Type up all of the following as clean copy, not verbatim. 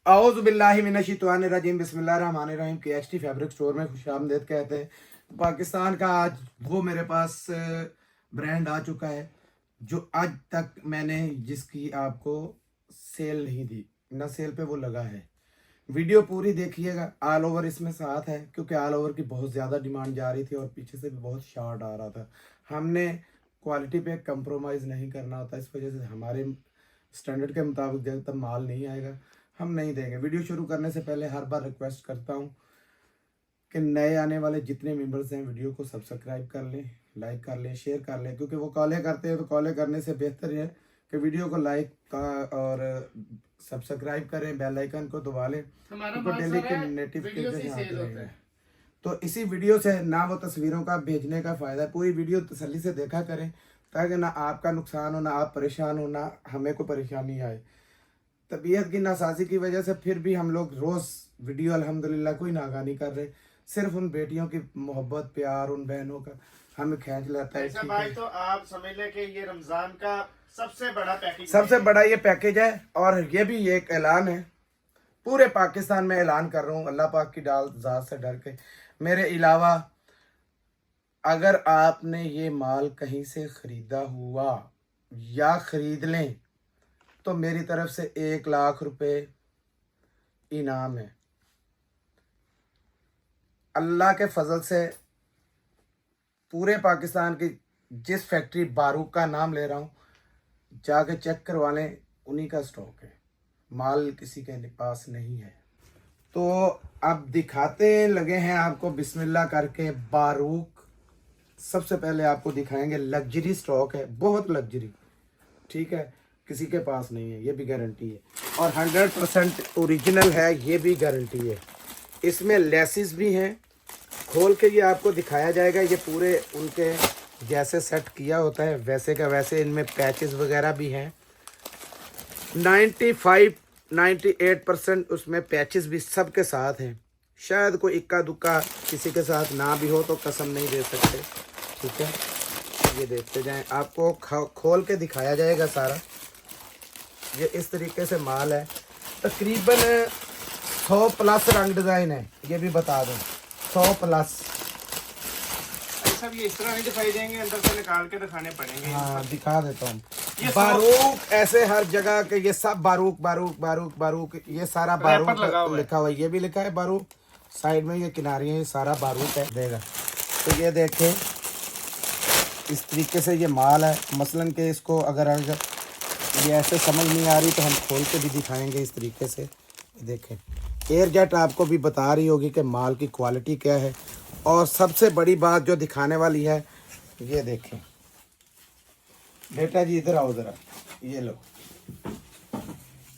औज़ुबिल्लाहिमिनश्शैतानिर्रजीम बिस्मिल्लाहिर्रहमानिर्रहीम। KHT fabric store में खुशामदीद कहते हैं। पाकिस्तान का आज वो मेरे पास ब्रांड आ चुका है जो आज तक मैंने जिसकी आपको सेल नहीं दी, ना सेल पे वो लगा है। वीडियो पूरी देखिएगा। ऑल ओवर इसमें साथ है क्योंकि ऑल ओवर की बहुत ज़्यादा डिमांड जा रही थी और पीछे से भी बहुत शार्ट आ रहा था। हमने क्वालिटी पे कंप्रोमाइज़ नहीं करना होता, इस वजह से हमारे स्टैंडर्ड के मुताबिक जब तक माल नहीं आएगा हम नहीं देंगे। वीडियो शुरू करने से पहले हर बार रिक्वेस्ट करता हूँ कि नए आने वाले जितने मेंबर्स हैं वीडियो को सब्सक्राइब कर लें, लाइक कर लें, शेयर कर लें, क्योंकि वो कॉलें करते हैं तो कॉलें करने से बेहतर है कि वीडियो को लाइक का और सब्सक्राइब करें, बेल आइकन को दबा लें, तो डेली के नोटिफिकेशन आते रहेंगे। तो इसी वीडियो से ना वो तस्वीरों का भेजने का फ़ायदा है। पूरी वीडियो तसल्ली से देखा करें ताकि ना आपका नुकसान हो, ना आप परेशान हो, ना हमें कोई परेशानी आए। तबीयत की नासाजी की वजह से फिर भी हम लोग रोज़ वीडियो अल्हम्दुलिल्लाह कोई नागा नहीं कर रहे। सिर्फ उन बेटियों की मोहब्बत, प्यार, उन बहनों का हमें खींच लेता है। ऐसा भाई तो आप समझ लें कि ये रमज़ान का सबसे बड़ा पैकेज सबसे बड़ा ये पैकेज है और ये भी एक ऐलान है, पूरे पाकिस्तान में ऐलान कर रहा हूँ अल्लाह पाक की डाल ज़ात से डर के। मेरे अलावा अगर आपने ये माल कहीं से ख़रीदा हुआ या ख़रीद लें तो मेरी तरफ से 1 लाख रुपए इनाम है। अल्लाह के फजल से पूरे पाकिस्तान की जिस फैक्ट्री बारूक का नाम ले रहा हूँ जाके चेक करवा लें, उन्हीं का स्टॉक है, माल किसी के पास नहीं है। तो अब दिखाते लगे हैं आपको बिस्मिल्लाह करके बारूक। सबसे पहले आपको दिखाएंगे, लग्जरी स्टॉक है, बहुत लग्जरी, ठीक है, किसी के पास नहीं है, ये भी गारंटी है और 100% ओरिजिनल है, ये भी गारंटी है। इसमें लेसिस भी हैं, खोल के ये आपको दिखाया जाएगा। ये पूरे उनके जैसे सेट किया होता है वैसे का वैसे इनमें पैचेस वगैरह भी हैं। 98% उसमें पैचेस भी सबके साथ हैं। शायद कोई इक्का दुक्का किसी के साथ ना भी हो तो कसम नहीं दे सकते, ठीक है। ये देखते जाएं, आपको खोल के दिखाया जाएगा सारा। ये इस तरीके से माल है, तकरीबन 100 प्लस रंग डिज़ाइन है, ये भी बता दूं 100 प्लस। सब ये इस तरह नहीं दिखाई देंगे, अंदर से निकाल के दिखाने पड़ेंगे। हाँ दिखा देता हूँ। बारूक ऐसे हर जगह के, ये सब बारूक बारूक बारूक बारूक, ये सारा बारूक लिखा हुआ है, ये भी लिखा है बारूक। साइड में ये किनारियाँ, ये सारा बारूक है देगा। तो ये देखें इस तरीके से ये माल है। मसलन के इसको अगर ये ऐसे समझ नहीं आ रही तो हम खोल के भी दिखाएंगे इस तरीके से। देखें एयरजेट आपको भी बता रही होगी कि माल की क्वालिटी क्या है। और सबसे बड़ी बात जो दिखाने वाली है, ये देखें बेटा जी, इधर आओ ज़रा, ये लो,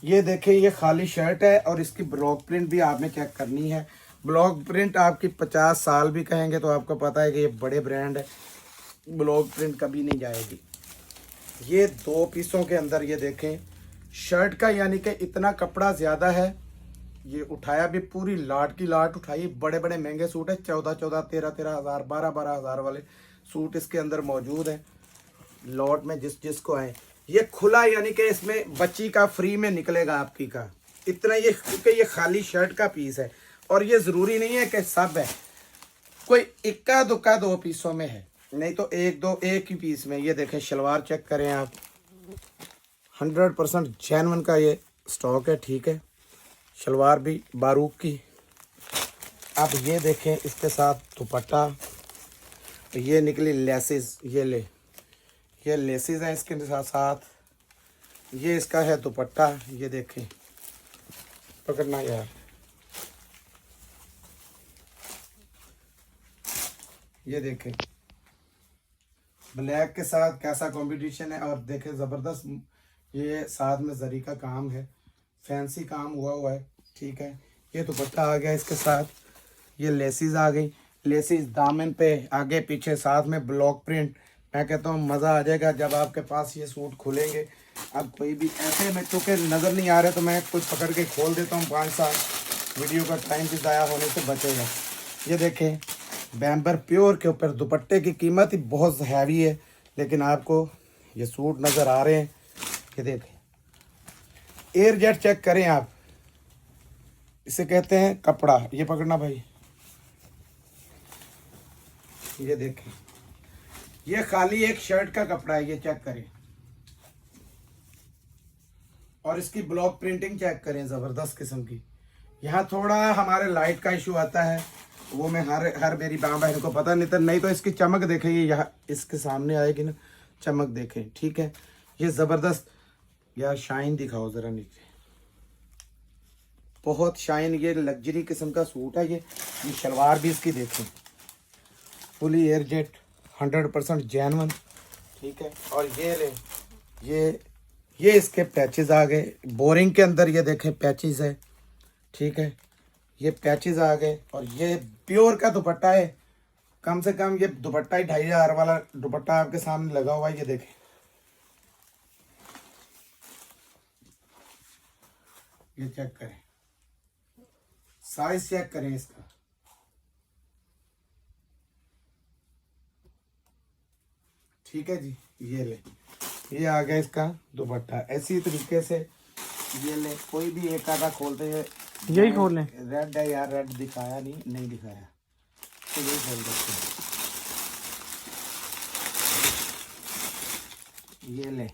ये देखें, ये खाली शर्ट है और इसकी ब्लॉक प्रिंट भी आपने चेक करनी है। ब्लॉक प्रिंट आपकी 50 साल भी कहेंगे तो आपको पता है कि ये बड़े ब्रांड है, ब्लॉक प्रिंट कभी नहीं जाएगी। ये 2 पीसों के अंदर ये देखें शर्ट का, यानी कि इतना कपड़ा ज़्यादा है। ये उठाया भी पूरी लाट की लाट उठाई। बड़े बड़े महंगे सूट है, 14-14, 13-13 हज़ार, 12-12 हज़ार वाले सूट इसके अंदर मौजूद है। लॉट में जिसको आए, ये खुला यानी कि इसमें बच्ची का फ्री में निकलेगा आपकी का इतना, ये क्योंकि ये खाली शर्ट का पीस है। और ये ज़रूरी नहीं है कि सब है, कोई इक्का दुक्का 2 पीसों में है, नहीं तो एक ही पीस में। ये देखें शलवार चेक करें आप, 100% जेन्युइन का ये स्टॉक है, ठीक है। शलवार भी बारूक की। अब ये देखें इसके साथ दुपट्टा, तो ये निकली लेसिस, ये लेसिस हैं इसके साथ साथ। ये इसका है दुपट्टा, ये देखें, पकड़ना यार, ये देखें ब्लैक के साथ कैसा कंपटीशन है। और देखें ज़बरदस्त, ये साथ में जरी का काम है, फैंसी काम हुआ है, ठीक है। ये दुपट्टा आ गया इसके साथ, ये लेसिस आ गई, लेसिस दामन पे आगे पीछे, साथ में ब्लॉक प्रिंट। मैं कहता हूँ मज़ा आ जाएगा जब आपके पास ये सूट खुलेंगे। अब कोई भी ऐसे में चूँकि नज़र नहीं आ रहे तो मैं कुछ पकड़ के खोल देता हूँ 5 साल, वीडियो का टाइम भी ज़ाया होने से बचेगा। ये देखें बैम्बर प्योर के ऊपर दुपट्टे की कीमत ही बहुत हैवी है, लेकिन आपको ये सूट नज़र आ रहे हैं। ये देखें एयरजेट चेक करें आप, इसे कहते हैं कपड़ा। ये पकड़ना भाई, ये देखें, ये खाली एक शर्ट का कपड़ा है, ये चेक करें। और इसकी ब्लॉक प्रिंटिंग चेक करें, ज़बरदस्त किस्म की। यहाँ थोड़ा हमारे लाइट का इशू आता है, वो मैं हर मेरी बहन को पता नहीं तो इसकी चमक देखें, ये यहाँ इसके सामने आएगी ना, चमक देखें, ठीक है। ये ज़बरदस्त, यार शाइन दिखाओ ज़रा नीचे, बहुत शाइन, ये लग्जरी किस्म का सूट है। ये शलवार भी इसकी देखें, फुली एयर जेट, 100% जेन्युइन, ठीक है। और ये ले, ये इसके पैचेस आ गए, बोरिंग के अंदर ये देखें पैचेस है, ठीक है। ये पैचेस आ गए, और ये प्योर का दुपट्टा है, कम से कम ये दुपट्टा ही 2500 वाला दुपट्टा आपके सामने लगा हुआ है, ये देखें। ये चेक करें, साइज चेक करें इसका, ठीक है जी। ये ले, ये आ गया इसका दुपट्टा। ऐसी तरीके से ये ले, कोई भी एक आधा खोलते हैं, यही खोल लें। रेड है यार, रेड दिखाया नहीं दिखाया, तो यही खोल देते हैं। ये ले,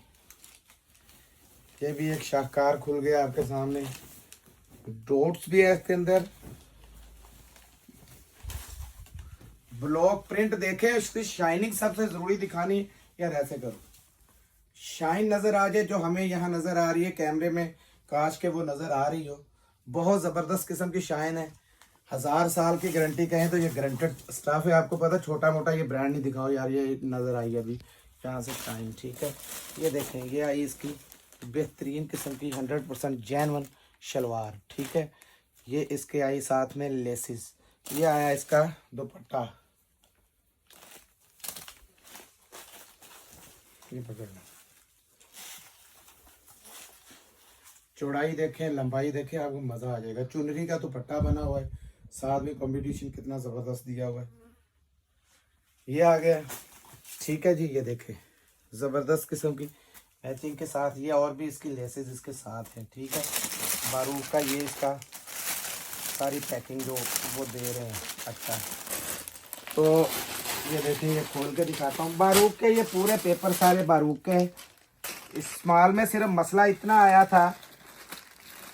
ये भी एक शाहकार खुल गया आपके सामने, डॉट्स भी है इसके अंदर, ब्लॉक प्रिंट देखे, उसकी शाइनिंग सबसे जरूरी दिखानी। यार ऐसे करो, शाइन नजर आ जाए, जो हमें यहाँ नजर आ रही है कैमरे में, काश के वो नजर आ रही हो। बहुत जबरदस्त किस्म की शाइन है, 1000 साल की गारंटी कहें तो ये गारंटेड स्टाफ है। आपको पता, छोटा मोटा ये ब्रांड नहीं दिखाओ यार, ये नजर आई अभी यहाँ से शाइन, ठीक है। ये देखें, ये आई इसकी बेहतरीन किस्म की 100% जेन्युइन शलवार, ठीक है। ये इसके आई साथ में लेसिस, ये आया इसका दुपट्टा, ये पकड़ना, चौड़ाई देखें, लंबाई देखें, आपको मज़ा आ जाएगा। चुनरी का दुपट्टा बना हुआ है, साथ में कॉम्बिनेशन कितना ज़बरदस्त दिया हुआ है। ये आ गया, ठीक है जी। ये देखें, ज़बरदस्त किस्म की मैचिंग के साथ, ये और भी इसकी लेसेस इसके साथ हैं, ठीक है। बारूक का ये इसका सारी पैकिंग जो वो दे रहे हैं, अच्छा। तो ये देखें, ये खोल के दिखाता हूँ, बारूक के ये पूरे पेपर सारे बारूक के हैं। इस माल में सिर्फ मसला इतना आया था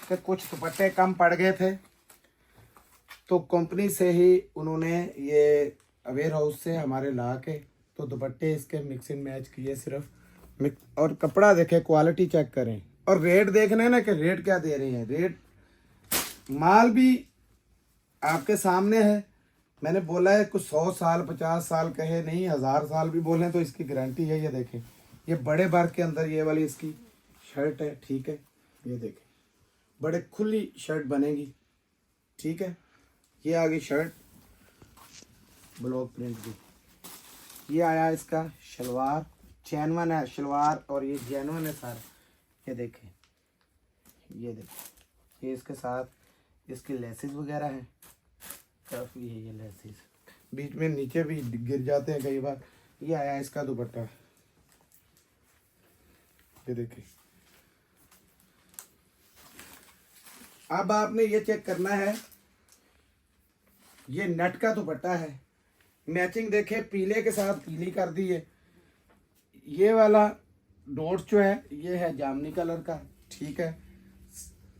कि कुछ दुपट्टे कम पड़ गए थे, तो कंपनी से ही उन्होंने ये वेयर हाउस से हमारे ला के तो दुपट्टे इसके मिक्स एंड मैच किए सिर्फ। और कपड़ा देखें, क्वालिटी चेक करें, और रेट देखना ना कि रेट क्या दे रहे हैं। रेट माल भी आपके सामने है, मैंने बोला है कुछ 100 साल 50 साल कहे नहीं, 1000 साल भी बोलें तो इसकी गारंटी है। ये देखें, ये बड़े बार के अंदर ये वाली इसकी शर्ट है, ठीक है। ये देखें, बड़े खुली शर्ट बनेगी, ठीक है। ये आ गई शर्ट ब्लॉक प्रिंट की। ये आया इसका शलवार, जेन्युइन है शलवार, और ये जेन्युइन है सारा। ये देखें, ये देखें, ये इसके साथ इसकी लेसेस वगैरह हैं, काफ़ी है ये लेसेस, बीच में नीचे भी गिर जाते हैं कई बार। ये आया इसका दुपट्टा, ये देखिए। अब आपने ये चेक करना है, ये नेट का दुपट्टा है, मैचिंग देखे, पीले के साथ पीली कर दी है। ये वाला डॉट जो है ये है जामनी कलर का, ठीक है।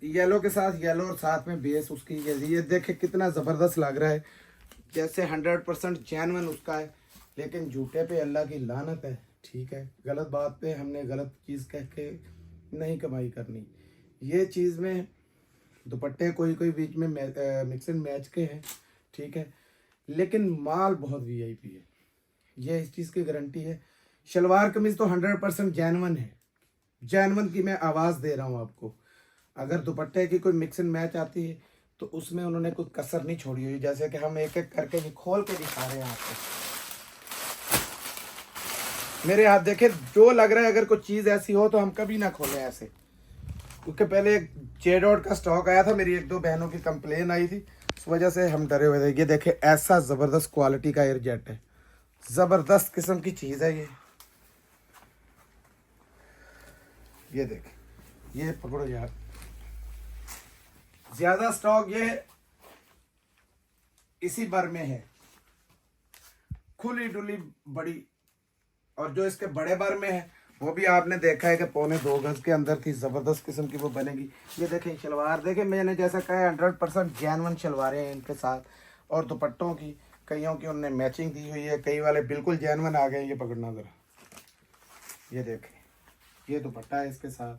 येलो के साथ येलो, और साथ में बेस उसकी ये देखे कितना ज़बरदस्त लग रहा है, जैसे 100% जेन्युइन उसका है। लेकिन झूठे पे अल्लाह की लानत है, ठीक है। गलत बात पे हमने गलत चीज़ कह के नहीं कमाई करनी। ये चीज़ में दुपट्टे कोई बीच में मिक्स एंड मैच के हैं, ठीक है, लेकिन माल बहुत वीआईपी है, ये इस चीज़ की गारंटी है। शलवार कमीज़ तो 100% जेन्युइन है, जेन्युइन की मैं आवाज़ दे रहा हूँ आपको। अगर दुपट्टे की कोई मिक्स एंड मैच आती है तो उसमें उन्होंने कोई कसर नहीं छोड़ी हुई, जैसे कि हम एक एक करके ये खोल के दिखा रहे हैं आपको। मेरे हाथ देखे, जो लग रहा है अगर कोई चीज़ ऐसी हो तो हम कभी ना खोलें ऐसे, क्योंकि पहले एक जेडॉट का स्टॉक आया था, मेरी 1-2 बहनों की कंप्लेन आई थी, इस वजह से हम डरे हुए थे। ये देखे, ऐसा ज़बरदस्त क्वालिटी का एयर जेट है, ज़बरदस्त किस्म की चीज़ है ये देखे, ये पकड़ो यार, ज्यादा स्टॉक ये इसी भर में है, खुली डुली बड़ी। और जो इसके बड़े बार में है वो भी आपने देखा है कि 2.25 गज के अंदर की ज़बरदस्त किस्म की वो बनेगी। ये देखें शलवार, देखें मैंने जैसा कहा है 100% जेन्युइन शलवारें हैं इनके साथ। और दुपट्टों की कईयों की उन्होंने मैचिंग दी हुई है, कई वाले बिल्कुल जेन्युइन आ गए। ये पकड़ना ज़रा, ये देखें ये दुपट्टा है इसके साथ,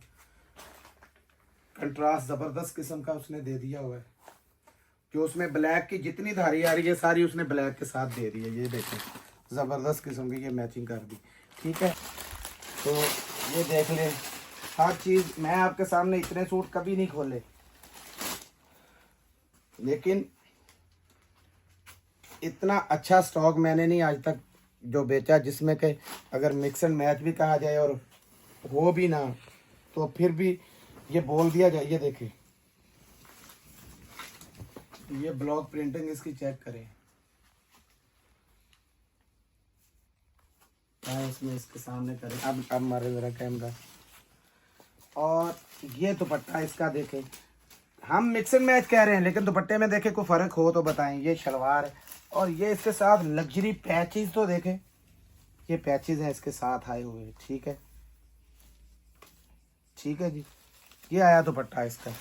कंट्रास्ट ज़बरदस्त किस्म का उसने दे दिया हुआ है। जो उसमें ब्लैक की जितनी धारी आ रही है सारी उसने ब्लैक के साथ दे दी है। ये देखें ज़बरदस्त किस्म की ये मैचिंग कर दी, ठीक है। तो ये देख लें हर चीज़। मैं आपके सामने इतने सूट कभी नहीं खोले, लेकिन इतना अच्छा स्टॉक मैंने नहीं आज तक जो बेचा, जिसमें कि अगर मिक्स एंड मैच भी कहा जाए और हो भी ना तो फिर भी ये बोल दिया जाए। ये देखें ये ब्लॉक प्रिंटिंग इसकी चेक करें। इसमें इसके सामने करें, अब मारे ज़रा कैमरा। और ये दुपट्टा इसका देखें, हम मिक्स एंड मैच कह रहे हैं लेकिन दुपट्टे में देखें कोई फ़र्क हो तो बताएं। ये शलवार है और ये इसके साथ लग्जरी पैचेस तो देखें, ये पैचेस हैं इसके साथ आए हुए, ठीक है, ठीक है जी। ये आया दुपट्टा इसका,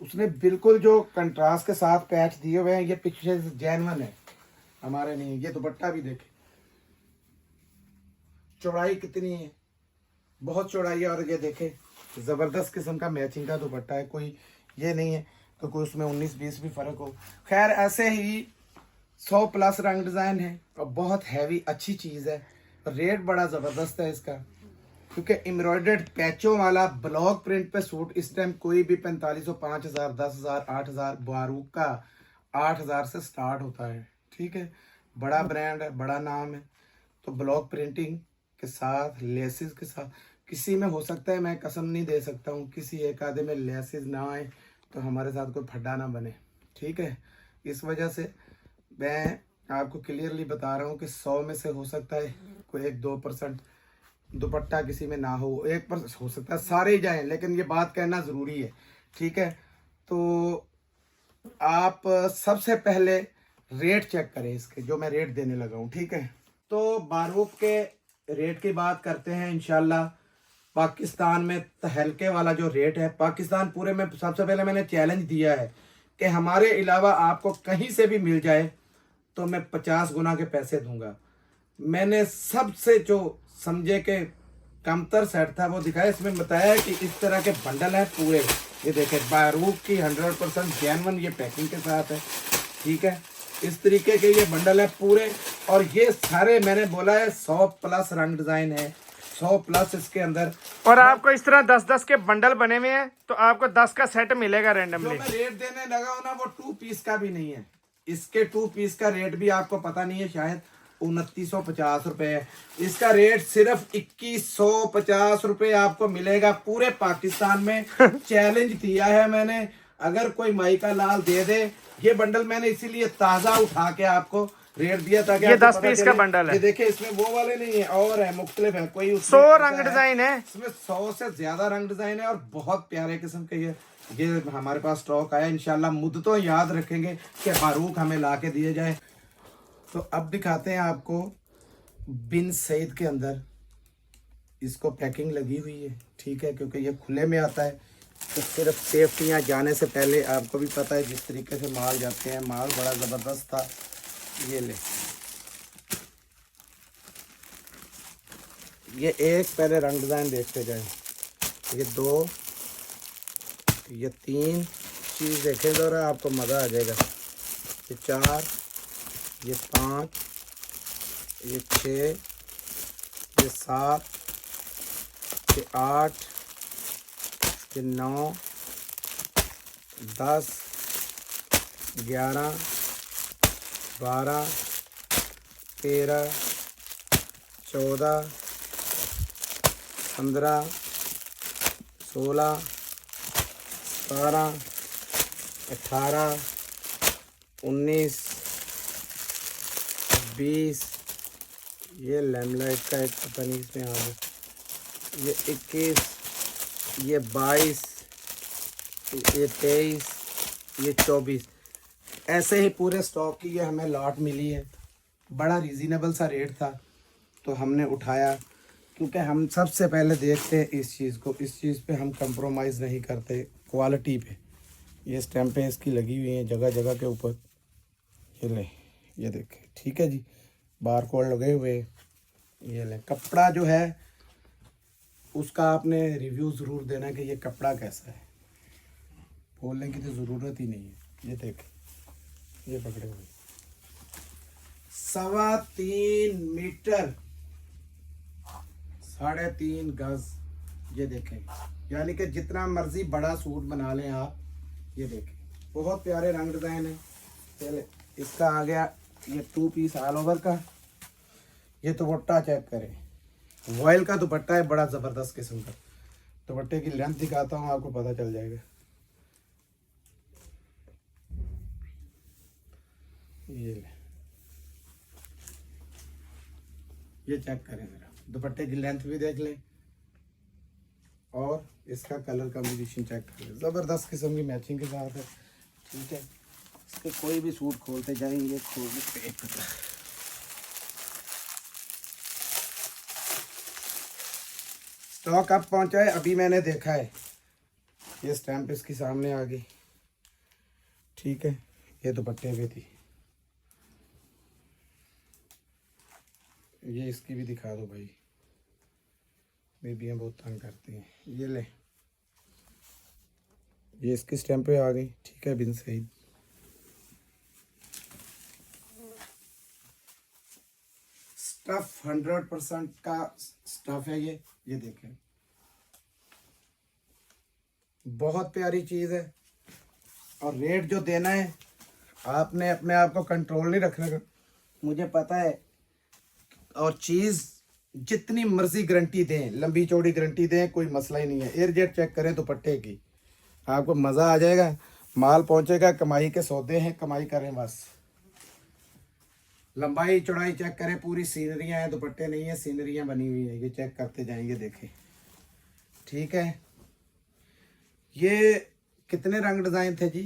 उसने बिल्कुल जो कंट्रास्ट के साथ पैच दिए हुए हैं, ये पीछे से जेन्युइन है, हमारे नहीं। ये दुपट्टा भी देखें, चौड़ाई कितनी है, बहुत चौड़ाई है। और ये देखें ज़बरदस्त किस्म का मैचिंग का दुपट्टा है, कोई ये नहीं है तो कोई उसमें 19-20 भी फ़र्क हो। खैर ऐसे ही 100+ रंग डिज़ाइन है और बहुत हैवी अच्छी चीज़ है। रेट बड़ा ज़बरदस्त है इसका, क्योंकि एम्ब्रॉयडर्ड पैचों वाला ब्लॉक प्रिंट पे सूट इस टाइम कोई भी 4500, 5000, 10,000, 8,000, बारूक का 8,000 से स्टार्ट होता है, ठीक है। बड़ा ब्रांड है, बड़ा नाम है। तो ब्लॉक प्रिंटिंग के साथ लेसेस के साथ किसी में हो सकता है, मैं कसम नहीं दे सकता हूँ किसी एक आधे में लेसेस ना आए तो हमारे साथ कोई फड्डा ना बने, ठीक है। इस वजह से मैं आपको क्लियरली बता रहा हूँ कि 100 में से हो सकता है कोई 1-2% दुपट्टा किसी में ना हो, 1% हो सकता है सारे ही जाएं, लेकिन ये बात कहना ज़रूरी है, ठीक है। तो आप सबसे पहले रेट चेक करें इसके, जो मैं रेट देने लगा हूँ, ठीक है। तो बारूक के रेट की बात करते हैं इंशाल्लाह। पाकिस्तान में तहलके वाला जो रेट है, पाकिस्तान पूरे में सबसे पहले मैंने चैलेंज दिया है कि हमारे अलावा आपको कहीं से भी मिल जाए तो मैं 50 गुना के पैसे दूंगा। मैंने सबसे जो समझे कि कमतर सेट था वो दिखाया, इसमें बताया है कि इस तरह के बंडल हैं पूरे। ये देखें बारूक की 100% जेन्युइन ये पैकिंग के साथ है, ठीक है। इस तरीके के ये बंडल है पूरे, और ये सारे मैंने बोला है 100+ रंग डिज़ाइन है, 100+ इसके अंदर। और आपको इस तरह 10-10 के बंडल बने हुए हैं तो आपको 10 का सेट मिलेगा जो रैंडमली। मैं रेट देने लगा हूं ना वो 2 पीस का भी नहीं है। इसके 2 पीस का रेट भी आपको पता नहीं है, शायद 2950 रुपए है। इसका रेट सिर्फ 2150 रुपए आपको मिलेगा पूरे पाकिस्तान में। चैलेंज दिया है मैंने, अगर कोई माई का लाल दे दे। ये बंडल मैंने इसीलिए ताजा उठा के आपको रेट दिया था। ये 10 पीस का बंडल है। ये देखिए इसमें वो वाले नहीं है और है, मुख्तलिफ है। कोई 100 रंग डिजाइन है, इसमें 100 से ज्यादा रंग डिजाइन है और बहुत प्यारे किस्म के ये हमारे पास स्टॉक आया। इंशाल्लाह मुद्दतों याद रखेंगे कि बारूक हमें ला के दिए जाए। तो अब दिखाते हैं आपको बिन सईद के अंदर इसको पैकिंग लगी हुई है, ठीक है, क्योंकि ये खुले में आता है तो सिर्फ सेफ्टियाँ जाने से पहले आपको भी पता है जिस तरीके से माल जाते हैं। माल बड़ा ज़बरदस्त था। ये ले, ये एक पहले रंग डिज़ाइन देखते जाए। ये 2, ये 3 चीज़ देखें ज़रा, आपको मज़ा आ जाएगा। ये 4, ये 5, ये 6, ये 7, ये 8, ये 9, 10, 11, 12, 13, 14, 15, 16, 17, 18, 19, 20, ये लैमलाइट का एक पता नहीं इसमें आ गया, ये 21, ये 22, ये 23, ये 24, ऐसे ही पूरे स्टॉक की ये हमें लॉट मिली है। बड़ा रीज़नेबल सा रेट था तो हमने उठाया, क्योंकि हम सबसे पहले देखते हैं इस चीज़ को, इस चीज़ पे हम कंप्रोमाइज़ नहीं करते, क्वालिटी पे। ये स्टैम्पें इसकी लगी हुई हैं जगह जगह के ऊपर, ये ले, ये देखें, ठीक है जी, बार कोड लगे हुए। ये ले, कपड़ा जो है उसका आपने रिव्यू ज़रूर देना कि ये कपड़ा कैसा है, बोलने की तो ज़रूरत ही नहीं है। ये देखें, ये पकड़े हुए 3.25 मीटर, 3.5 गज, ये देखें, यानी कि जितना मर्जी बड़ा सूट बना लें आप। ये देखें, बहुत प्यारे रंग डिज़ाइन है। चले, इसका आ गया ये 2 पीस ऑल ओवर का। ये दुपट्टा चेक करें, वॉयल का दुपट्टा है, बड़ा ज़बरदस्त किस्म का। दुपट्टे की लेंथ दिखाता हूँ, आपको पता चल जाएगा। ये चेक करें ज़रा, दुपट्टे की लेंथ भी देख लें और इसका कलर कॉम्बिनेशन चेक करें, ज़बरदस्त किस्म की मैचिंग के साथ है, ठीक है। इसके कोई भी सूट खोलते जाएंगे, खोल के एक स्टॉक अब पहुंचा है, अभी मैंने देखा है। ये स्टैम्प इसके सामने आ गई, ठीक है। ये दुपट्टे पे थी, ये इसकी भी दिखा दो भाई, बेबियाँ बहुत तंग करती हैं। ये ले, ये इसकी स्टैम्प पे आ गई, ठीक है, बिन सईद। स्टफ 100% का स्टफ है ये देखें, बहुत प्यारी चीज़ है। और रेट जो देना है, आपने अपने आप को कंट्रोल नहीं रखने का, मुझे पता है। और चीज़ जितनी मर्जी गारंटी दें, लंबी चौड़ी गारंटी दें, कोई मसला ही नहीं है। एयरजेट चेक करें दुपट्टे की, आपको मज़ा आ जाएगा। माल पहुंचेगा, कमाई के सौदे हैं, कमाई करें बस। लंबाई चौड़ाई चेक करें, पूरी सीनरियाँ हैं, दुपट्टे नहीं है, सीनरियाँ बनी हुई हैं। ये चेक करते जाएंगे, देखें, ठीक है। ये कितने रंग डिज़ाइन थे जी?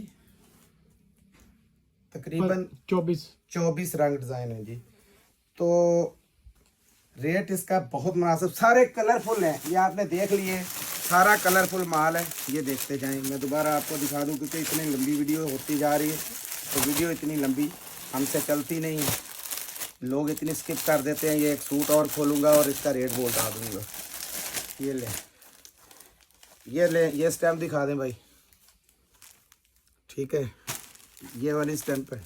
तकरीबन 24 रंग डिज़ाइन है जी। तो रेट इसका बहुत मुनासिब, सारे कलरफुल हैं, ये आपने देख लिए, सारा कलरफुल माल है। ये देखते जाएं, मैं दोबारा आपको दिखा दूं, क्योंकि इतनी लंबी वीडियो होती जा रही है, तो वीडियो इतनी लंबी हमसे चलती नहीं है, लोग इतनी स्किप कर देते हैं। ये एक सूट और खोलूँगा और इसका रेट बोल बता दूँगा। ये ले, ये स्टैम्प दिखा दें भाई, ठीक है, ये वाली स्टैम्प है,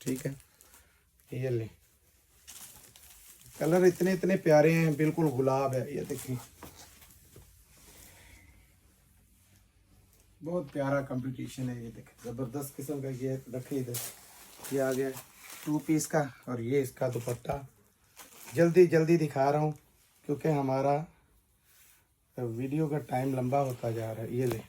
ठीक है। ये ले, कलर इतने प्यारे हैं, बिल्कुल गुलाब है। ये देखिए, बहुत प्यारा कंपटीशन है। ये देखिए, ज़बरदस्त किस्म का। ये रखिए इधर, ये आ गया 2 पीस का, और ये इसका दुपट्टा। जल्दी दिखा रहा हूँ क्योंकि हमारा वीडियो का टाइम लंबा होता जा रहा है। ये ले,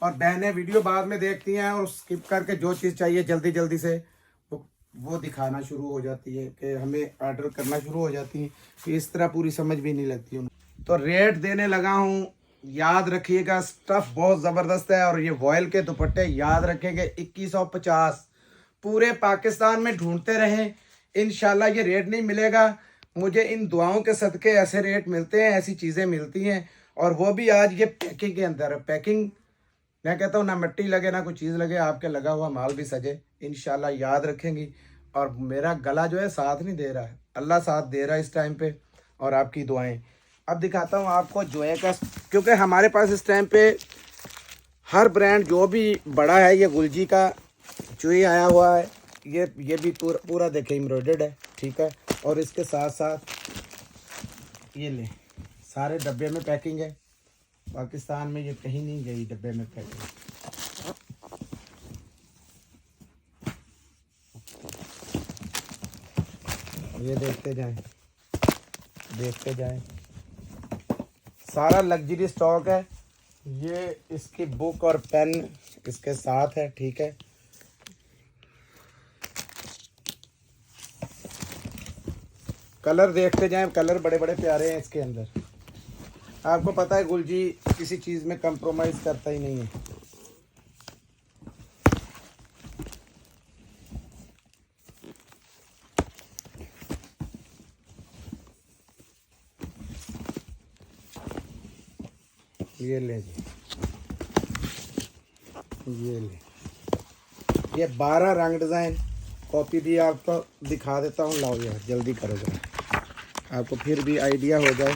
और बहनें वीडियो बाद में देखती हैं और स्किप करके जो चीज़ चाहिए जल्दी से वो दिखाना शुरू हो जाती है, कि हमें ऑर्डर करना शुरू हो जाती है, कि इस तरह पूरी समझ भी नहीं लगती उन्हें। तो रेट देने लगा हूँ, याद रखिएगा, स्टफ़ बहुत ज़बरदस्त है। और ये वॉयल के दुपट्टे याद रखेंगे 2150, पूरे पाकिस्तान में ढूंढते रहें, इंशाल्लाह ये रेट नहीं मिलेगा। मुझे इन दुआओं के सदक़े ऐसे रेट मिलते हैं, ऐसी चीज़ें मिलती हैं, और वो भी आज ये पैकिंग के अंदर है। पैकिंग, मैं कहता हूँ ना मिट्टी लगे ना कोई चीज़ लगे, आपके लगा हुआ माल भी सजे, इंशाल्लाह याद रखेंगी। और मेरा गला जो है साथ नहीं दे रहा है, अल्लाह साथ दे रहा है इस टाइम पे, और आपकी दुआएं। अब दिखाता हूँ आपको जोए का, क्योंकि हमारे पास इस टाइम पे हर ब्रांड जो भी बड़ा है, ये गुलजी का जोए आया हुआ है। ये भी पूरा देखें एम्ब्रॉयडर्ड है, ठीक है। और इसके साथ साथ ये ले, सारे डब्बे में पैकिंग है, पाकिस्तान में ये कहीं नहीं गई डब्बे में पैकिंग। ये देखते जाएं, सारा लग्जरी स्टॉक है। ये इसकी बुक और पेन इसके साथ है, ठीक है। कलर देखते जाएं, कलर बड़े प्यारे हैं इसके अंदर। आपको पता है गुलजी किसी चीज़ में कंप्रोमाइज़ करता ही नहीं है। ये ले जी, ये ले, ये 12 रंग डिज़ाइन कॉपी भी आपको दिखा देता हूँ। लाओ यार जल्दी करो जरा, आपको फिर भी आइडिया हो जाए।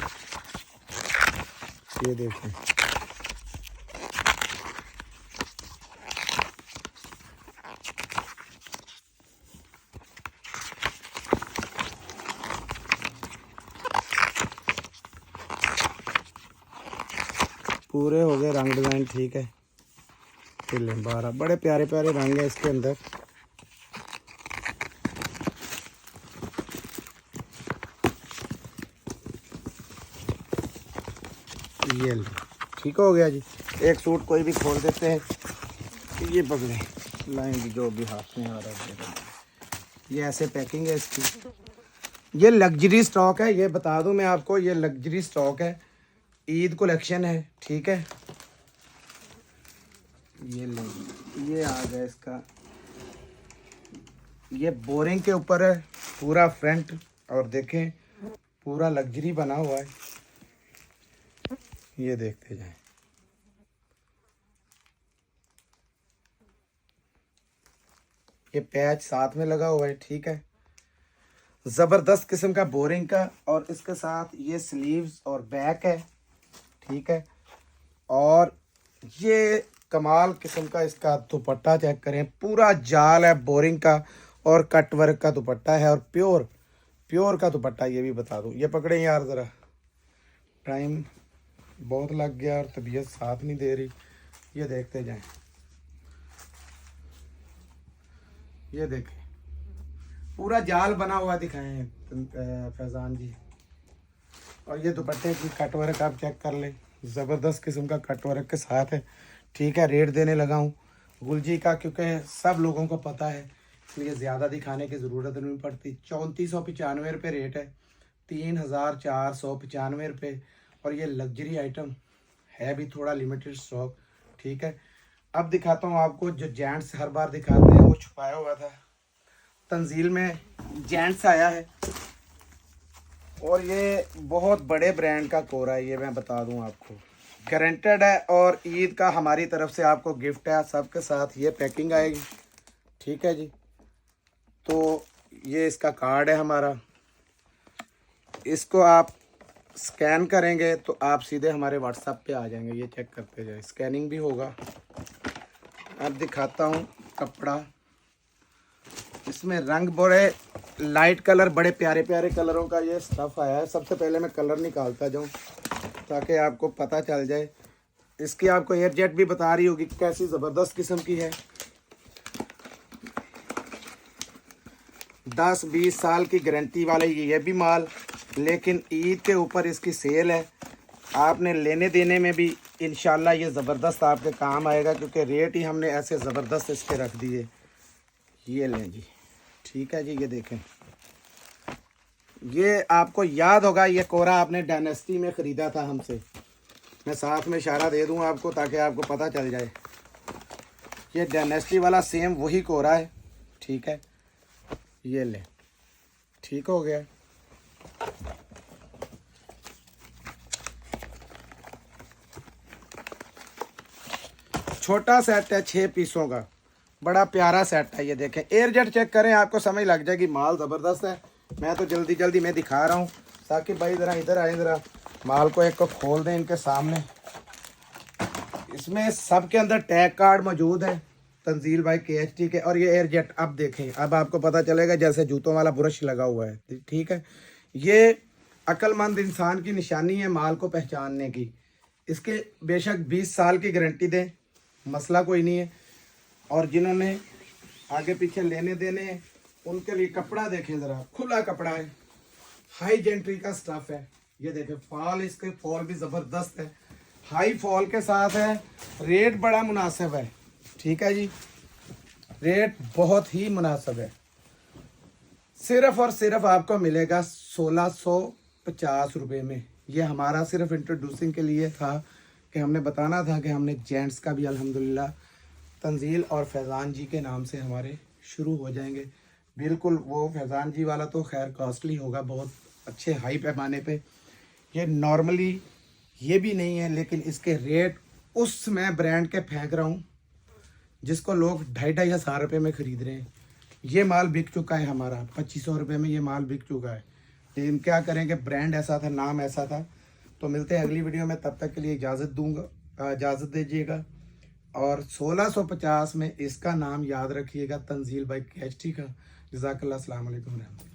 ये देखें, पूरे हो गए रंग डिज़ाइन, ठीक है। फिर लें 12 बड़े प्यारे प्यारे रंग हैं इसके अंदर। ये ले, ठीक हो गया जी। एक सूट कोई भी खोल देते हैं। ये पकड़े लाएंगे जो भी हाथ में आ रहा है। ये ऐसे पैकिंग है इसकी। ये लग्जरी स्टॉक है, ये बता दूं मैं आपको, ये लग्जरी स्टॉक है, ईद कलेक्शन है, ठीक है। ये ले, ये आ गया इसका, ये बोरिंग के ऊपर है पूरा फ्रंट, और देखें पूरा लग्जरी बना हुआ है। ये देखते जाएं, ये पैच साथ में लगा हुआ है, ठीक है। ज़बरदस्त किस्म का बोरिंग का, और इसके साथ ये स्लीव्स और बैक है, ठीक है। और ये कमाल किस्म का इसका दुपट्टा चेक करें, पूरा जाल है बोरिंग का, और कट वर्क का दुपट्टा है, और प्योर का दुपट्टा। ये भी बता दूं, ये पकड़े यार ज़रा, टाइम बहुत लग गया और तबीयत साथ नहीं दे रही। ये देखते जाएं, ये देखें पूरा जाल बना हुआ दिखाएं फैज़ान जी। और ये दुपट्टे की कट वर्क आप चेक कर लें, ज़बरदस्त किस्म का कट वर्क के साथ है, ठीक है। रेट देने लगा हूँ गुलजी का, क्योंकि सब लोगों को पता है, इसलिए ज़्यादा दिखाने की ज़रूरत नहीं पड़ती। 3495 रुपये रेट है, 3495 रुपये। और ये लग्जरी आइटम है भी थोड़ा लिमिटेड स्टॉक, ठीक है। अब दिखाता हूँ आपको, जो जेंट्स हर बार दिखाते हैं वो छुपाया हुआ था, तंजील में जेंट्स आया है। और ये बहुत बड़े ब्रांड का कोरा है, ये मैं बता दूं आपको, गारंटेड है। और ईद का हमारी तरफ से आपको गिफ्ट है, सबके साथ ये पैकिंग आएगी, ठीक है जी। तो ये इसका कार्ड है हमारा, इसको आप स्कैन करेंगे तो आप सीधे हमारे व्हाट्सएप पे आ जाएंगे। ये चेक करते जाए, स्कैनिंग भी होगा। अब दिखाता हूँ कपड़ा, इसमें रंग बड़े लाइट कलर, बड़े प्यारे प्यारे कलरों का ये स्टफ़ आया है। सबसे पहले मैं कलर निकालता जाऊँ ताकि आपको पता चल जाए। इसकी आपको एयर जेट भी बता रही होगी कैसी ज़बरदस्त किस्म की है। 10-20 साल की गारंटी वाले ये भी माल, लेकिन ईद के ऊपर इसकी सेल है। आपने लेने देने में भी इंशाल्लाह ये ज़बरदस्त आपके काम आएगा, क्योंकि रेट ही हमने ऐसे ज़बरदस्त इसके रख दिए। ये लें जी, ठीक है जी। ये देखें, ये आपको याद होगा, ये कोरा आपने डायनेस्टी में ख़रीदा था हमसे। मैं साथ में इशारा दे दूं आपको ताकि आपको पता चल जाए। ये डायनेस्टी वाला सेम वही कोरा है, ठीक है। ये ले, ठीक हो गया। छोटा सेट है 6 पीसों का, बड़ा प्यारा सेट है। ये देखें, एयर जेट चेक करें, आपको समझ लग जाएगी माल ज़बरदस्त है। मैं तो जल्दी जल्दी में दिखा रहा हूँ ताकि भाई ज़रा इधर आए, ज़रा माल को एक को खोल दें इनके सामने। इसमें सबके अंदर टैग कार्ड मौजूद है तंजील भाई KHT के। और ये एयर जेट, अब देखें, अब आपको पता चलेगा जैसे जूतों वाला ब्रश लगा हुआ है, ठीक है। ये अक्लमंद इंसान की निशानी है माल को पहचानने की। इसके बेशक 20 साल की गारंटी दें, मसला कोई नहीं है। और जिन्होंने आगे पीछे लेने देने हैं उनके लिए कपड़ा देखें ज़रा, खुला कपड़ा है, हाई जेंट्री का स्टफ़ है। ये देखें, फॉल, इसके फॉल भी ज़बरदस्त है, हाई फॉल के साथ है। रेट बड़ा मुनासिब है, ठीक है जी, रेट बहुत ही मुनासिब है। सिर्फ और सिर्फ आपको मिलेगा 1650 रुपये में। ये हमारा सिर्फ इंट्रोड्यूसिंग के लिए था कि हमने बताना था कि हमने जेंट्स का भी अल्हम्दुलिल्लाह तंजील और फैज़ान जी के नाम से हमारे शुरू हो जाएंगे। बिल्कुल वो फैज़ान जी वाला तो खैर कॉस्टली होगा, बहुत अच्छे हाई पैमाने पे। ये नॉर्मली ये भी नहीं है, लेकिन इसके रेट उस मैं ब्रांड के फेंक रहा हूँ जिसको लोग 2,500 रुपये में ख़रीद रहे हैं। ये माल बिक चुका है हमारा 2,500 रुपये में, ये माल बिक चुका है। लेकिन क्या करेंगे, ब्रांड ऐसा था, नाम ऐसा था। तो मिलते हैं अगली वीडियो में, तब तक के लिए इजाज़त दीजिएगा। और 1650 में इसका नाम याद रखिएगा, तंजील बाई KST का। जज़ाकल्लाह, अस्सलाम वालेकुम रहमतुल्लाह।